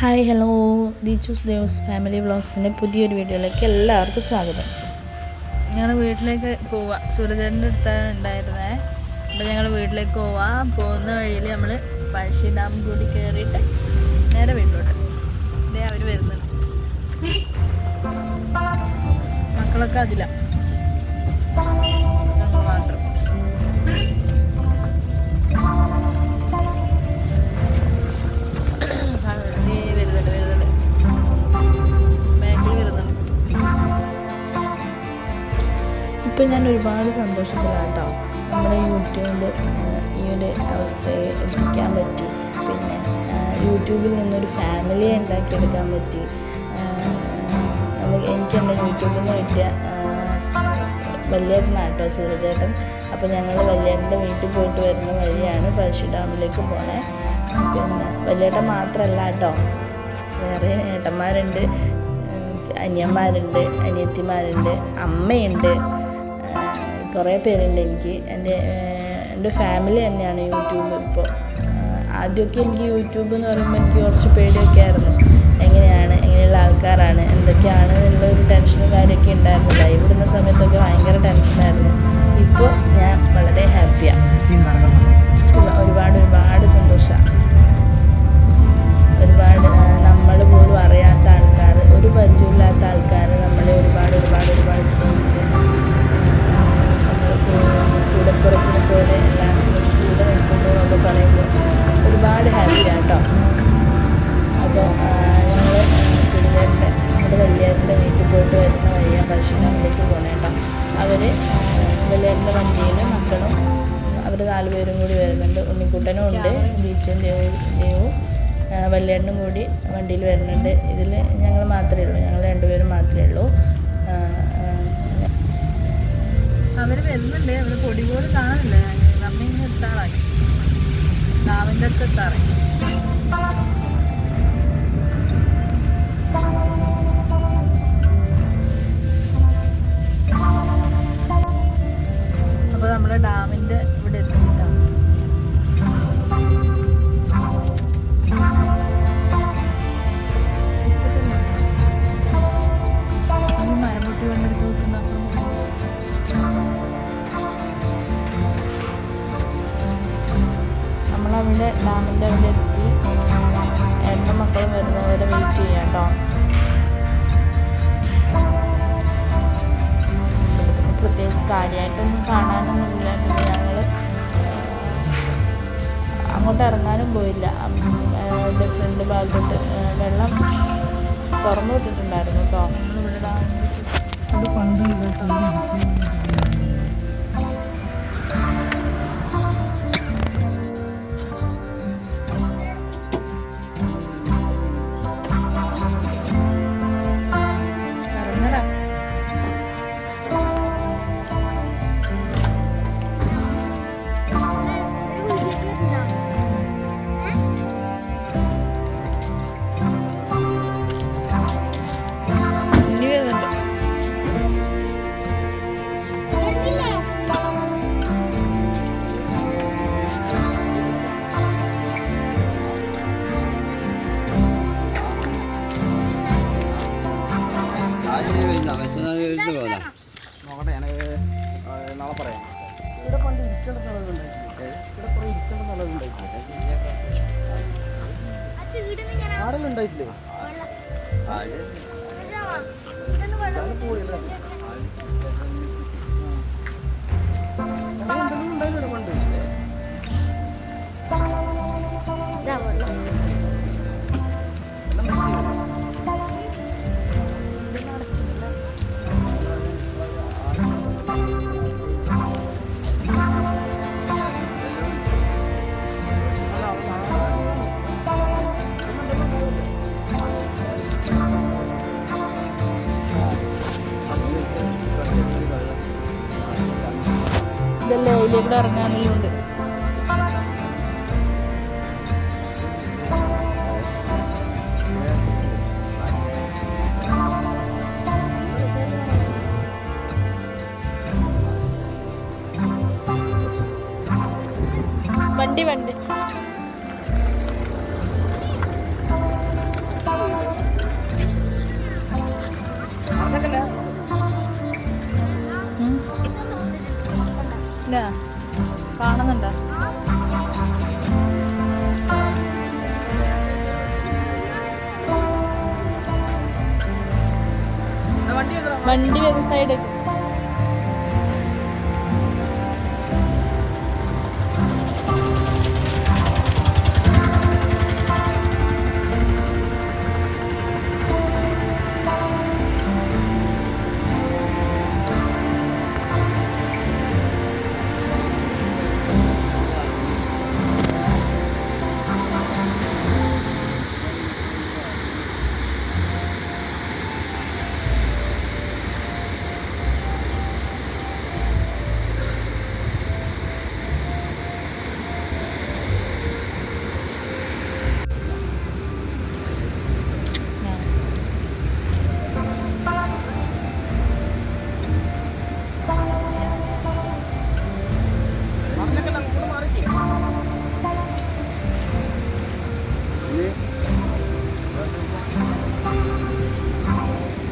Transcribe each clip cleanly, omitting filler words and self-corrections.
Hi hello ദീച്ചൂസ് Dev's family വ്ളോഗ്സിൻ്റെ പുതിയൊരു വീഡിയോയിലേക്ക് എല്ലാവർക്കും സ്വാഗതം. ഞങ്ങൾ വീട്ടിലേക്ക് പോവാം. സൂര്യചേട്ടൻ്റെ അടുത്താണ് ഉണ്ടായിരുന്നത്. അപ്പോൾ ഞങ്ങൾ വീട്ടിലേക്ക് പോകുന്ന വഴിയിൽ നമ്മൾ പഴശ്ശി ഡാം കൂടി കയറിയിട്ട് നേരെ വീട്ടിലോട്ട് അവർ വരുന്നുണ്ട്. മക്കളൊക്കെ അതിലാണ്, ഞങ്ങൾ മാത്രം. ഇപ്പം ഞാൻ ഒരുപാട് സന്തോഷത്തിലാണ് കേട്ടോ. നമ്മുടെ യൂട്യൂബ് ഈ ഒരു അവസ്ഥയിൽ എത്തിക്കാൻ പറ്റി. പിന്നെ യൂട്യൂബിൽ നിന്നൊരു ഫാമിലിയെ ഉണ്ടാക്കിയെടുക്കാൻ പറ്റി. എനിക്ക് എൻ്റെ യൂട്യൂബിൽ നിന്ന് കിട്ടിയ വല്യേട്ടനാണ് കേട്ടോ സൂര്യചേട്ടൻ. അപ്പോൾ ഞങ്ങൾ വല്യേട്ടൻ്റെ വീട്ടിൽ പോയിട്ട് വരുന്ന വഴിയാണ് പഴശ്ശി ഡാമിലേക്ക് പോണേ. പിന്നെ വല്യേട്ടൻ മാത്രമല്ല കേട്ടോ, വേറെ ഏട്ടന്മാരുണ്ട്, അനിയന്മാരുണ്ട്, അനിയത്തിമാരുണ്ട്, അമ്മയുണ്ട്, കുറേ പേരുണ്ട്. എൻ്റെ ഫാമിലി തന്നെയാണ് യൂട്യൂബ്. ഇപ്പോൾ ആദ്യമൊക്കെ എനിക്ക് യൂട്യൂബ് എന്ന് പറയുമ്പോൾ എനിക്ക് കുറച്ച് പേടിയൊക്കെ ആയിരുന്നു. എങ്ങനെയുള്ള ആൾക്കാരാണ്, എന്തൊക്കെയാണ് എന്നുള്ളൊരു ടെൻഷനും കാര്യമൊക്കെ ഉണ്ടായിരുന്നു. ലൈവ് ഇടുന്ന സമയത്തൊക്കെ ഭയങ്കര ടെൻഷനായിരുന്നു. ഇപ്പോൾ ഞാൻ വളരെ ഹാപ്പിയാണ്. ഒരുപാട് സന്തോഷമാണ്. ഒരുപാട് നമ്മൾ പോലും അറിയാത്ത ആൾക്കാർ, ഒരു പരിചയമില്ലാത്ത ആൾക്കാർ നമ്മളെ ഒരുപാട് സ്നേഹിക്കും. കൂടെപ്പുറത്തിനെ പോലെ എല്ലാം കൂടെ നിൽക്കുന്നു എന്നൊക്കെ പറയുമ്പോൾ ഒരുപാട് ഹാപ്പിയാണ് കേട്ടോ. അപ്പോൾ ഞങ്ങൾ സുരേന്ദ്രൻ്റെ നമ്മുടെ വല്യേട്ടൻ്റെ വീട്ടിൽ പോയിട്ട് വരുന്ന വഴിയാണ് പഴശ്ശി ഡാമിലേക്ക് പോകണേ കേട്ടോ. അവർ വല്യേട്ടൻ്റെ വണ്ടിയിൽ മക്കളും അവർ 4 പേരും കൂടി വരുന്നുണ്ട്. ഉണ്ണിക്കുട്ടനും ഉണ്ട്, ദീച്ചും ദേവും വല്യേട്ടനും കൂടി വണ്ടിയിൽ വരുന്നുണ്ട്. ഇതിൽ ഞങ്ങൾ മാത്രമേ ഉള്ളൂ, ഞങ്ങൾ 2 പേരും മാത്രമേ ഉള്ളൂ. അവർ വരുന്നുണ്ട്. അവർ പൊടി പോലും കാണില്ല. നമ്മ ഇങ്ങനെ എത്താറായി, ഡാമിൻ്റെ അടുത്ത് എത്താറായി. അപ്പോൾ നമ്മൾ ഡാമിൻ്റെ ഇവിടെ എത്തിയിട്ടാണ്. നമ്മളവിടെ ഡാമിൻ്റെ അവിടെ എത്തി. എൻ്റെ മക്കളും വരുന്നവരെ വെയിറ്റ് ചെയ്യാം കേട്ടോ. പ്രത്യേകിച്ച് കാര്യമായിട്ടൊന്നും കാണാനൊന്നുമില്ല. പിന്നെ ഞങ്ങൾ അങ്ങോട്ട് ഇറങ്ങാനും പോയില്ല. എൻ്റെ ഫ്രണ്ട് ഭാഗത്തോട്ട് വെള്ളം തുറന്നു വിട്ടിട്ടുണ്ടായിരുന്നു കേട്ടോ. നമ്മളിവിടെ ഡാമിൽ പണ്ട് നാളെ പറയാം. ഇവിടെ പണ്ട് ഇരിക്കേണ്ട ആരെല്ലാം ഉണ്ടായിട്ടില്ലേ? ഉണ്ടായില്ലേ പണ്ട്? ഇതെല്ലാം ഇതിലേക്കൂടെ ഇറങ്ങാനെല്ലാം ഉണ്ട്. വണ്ടി വണ്ടി വരുന്ന സൈഡൊക്കെ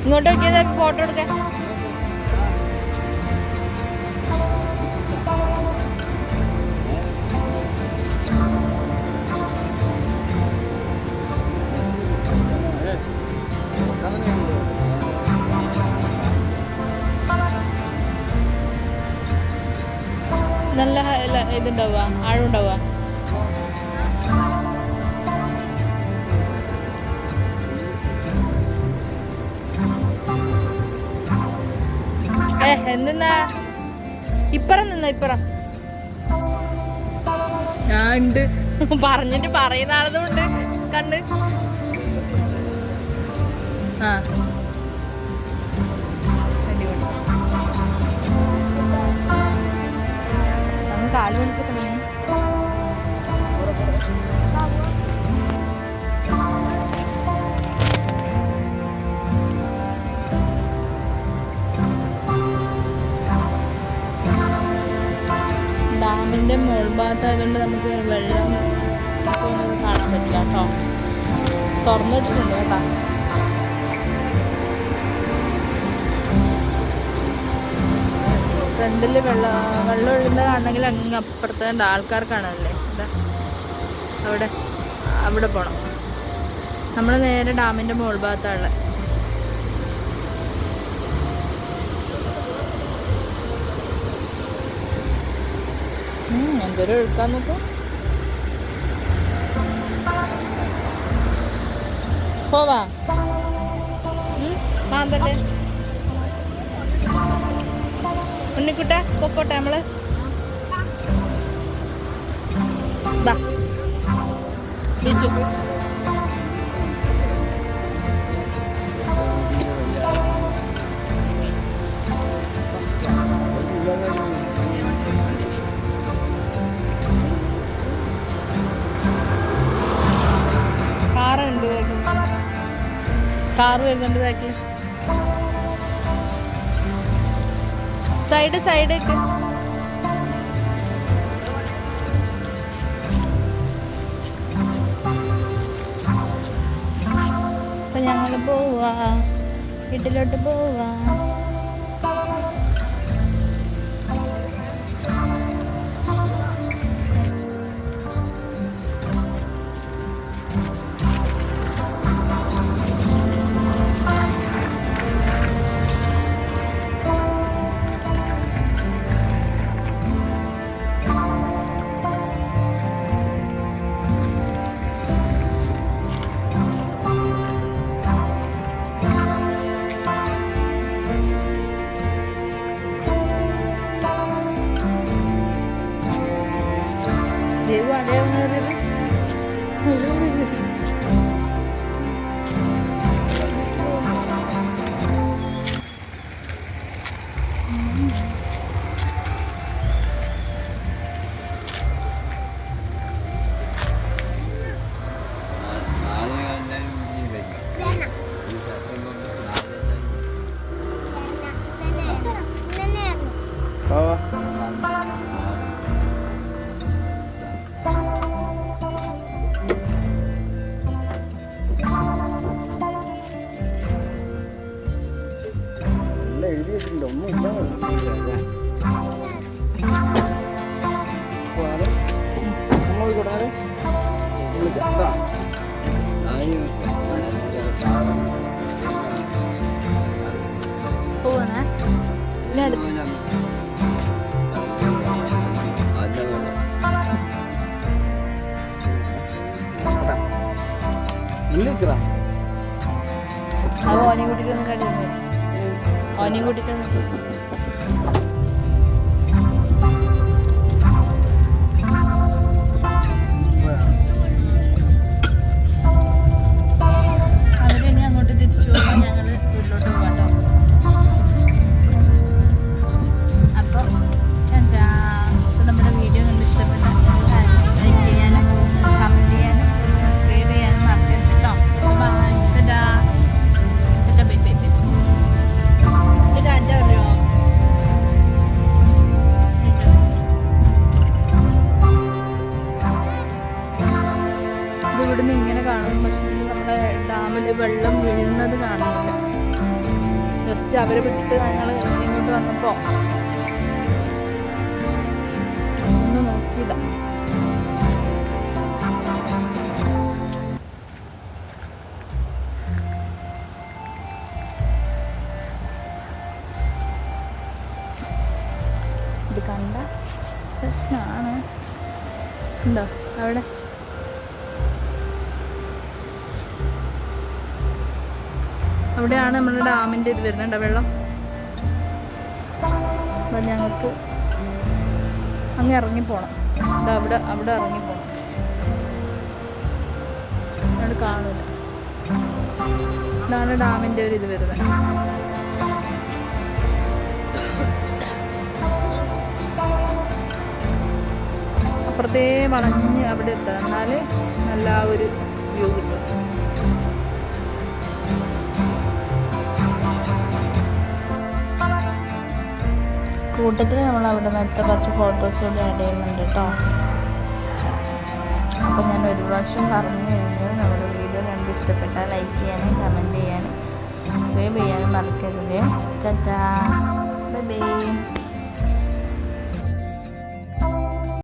ഇങ്ങോട്ട് നോക്കിയത് ഫോട്ടോ എടുക്കാൻ നല്ല ഇതുണ്ടാവുക ആഴമുണ്ടാവുക എന്തെന്നാ ഇപ്പറം നിന്ന ഇപ്പറം ഞാൻ ഉണ്ട് പറഞ്ഞിട്ട് പറയുന്ന ആളതുകൊണ്ട് കണ്ട് ആ അങ്ങ് കാല് വലിച്ചിട്ട് ഡാമിൻ്റെ മുകൾഭാഗത്തായതുകൊണ്ട് നമുക്ക് വെള്ളം പോകുന്നത് കാണാൻ പറ്റില്ല കേട്ടോ. തുറന്നിട്ടിട്ടുണ്ട് കേട്ടോ. ഫ്രണ്ടിൽ വെള്ളം ഒഴുകുന്ന കാണണമെങ്കിൽ അങ്ങ് അപ്പുറത്തെ ആൾക്കാർ കാണാനല്ലേ അവിടെ അവിടെ പോകണം. നമ്മൾ നേരെ ഡാമിൻ്റെ മുകൾഭാഗത്താണ്. എന്തൊരു ഒഴുക്കാൻ നോക്കും. പോവാ മാന്തല്ലേ ഉണ്ണിക്കുട്ടെ പൊക്കോട്ടെ നമ്മള് ബീച്ചു കാറുണ്ട് കാറ് വരുന്നുണ്ട് ബാക്കിൽ സൈഡൊക്കെ അപ്പൊ ഞങ്ങള് പോവാ വീട്ടിലോട്ട് പോവാ. ഉള്ളിലിരിക്കടാ. അത് ഓനെയും കൂട്ടിയിട്ടൊന്നും കഴിയുന്നു. ഓനെയും കൂട്ടിയിട്ടൊന്നും അവരിനി അങ്ങോട്ട് തിരിച്ചു പോകുമ്പോൾ ഞങ്ങൾ വീട്ടിലോട്ട് പോകാം കേട്ടോ. അപ്പോൾ എന്താ നമ്മുടെ വീഡിയോ കണ്ട് ഇഷ്ടപ്പെട്ട ലൈക്ക് ചെയ്യാനും കമൻറ്റ് ചെയ്യാനും സബ്സ്ക്രൈബ് ചെയ്യാനും മറക്കരുത് കേട്ടോ. ബൈ ടാറ്റാ. Bye bye bye. ടാറ്റ അറിയോ? ഇത് ഇവിടുന്ന് ഇങ്ങനെ കാണും, പക്ഷേ നമ്മുടെ ഡാമിൽ വെള്ളം വീഴുന്നത് കാണുന്നില്ല. ജസ്റ്റ് അവരെ വിട്ടിട്ട് ഞങ്ങൾ ഇങ്ങോട്ട് വന്നപ്പോൾ ഒന്ന് നോക്കിയതാ. ഇത് കണ്ട പ്രശ്നമാണ്. ഉണ്ടോ അവിടെ? അവിടെയാണ് നമ്മുടെ ഡാമിൻ്റെ ഇത് വരുന്നുണ്ടോ വെള്ളം. അപ്പം ഞങ്ങൾക്ക് അങ്ങ് ഇറങ്ങിപ്പോണം. അവിടെ ഇറങ്ങിപ്പോണം. അവിടെ കാണില്ല. ഇതാണ് ഡാമിൻ്റെ ഒരു ഇത് വരുന്നത്. അപ്പുറത്തേ വളഞ്ഞ് അവിടെ എത്തണം, എന്നാൽ നല്ല ആ ഒരു വ്യൂ കിട്ടും. കൂട്ടത്തിൽ നമ്മൾ അവിടെ നിന്നത്തെ കുറച്ച് ഫോട്ടോസ് കൂടി ആഡ് ചെയ്യുന്നുണ്ട് കേട്ടോ. അപ്പോൾ ഞാൻ ഒരു പ്രാവശ്യം പറഞ്ഞു കഴിഞ്ഞാൽ നമ്മുടെ വീഡിയോ കണ്ട് ഇഷ്ടപ്പെട്ടാൽ ലൈക്ക് ചെയ്യാനും കമൻറ്റ് ചെയ്യാനും സബ്സ്ക്രൈബ് ചെയ്യാനും മറക്കരുത്. Tata bye by.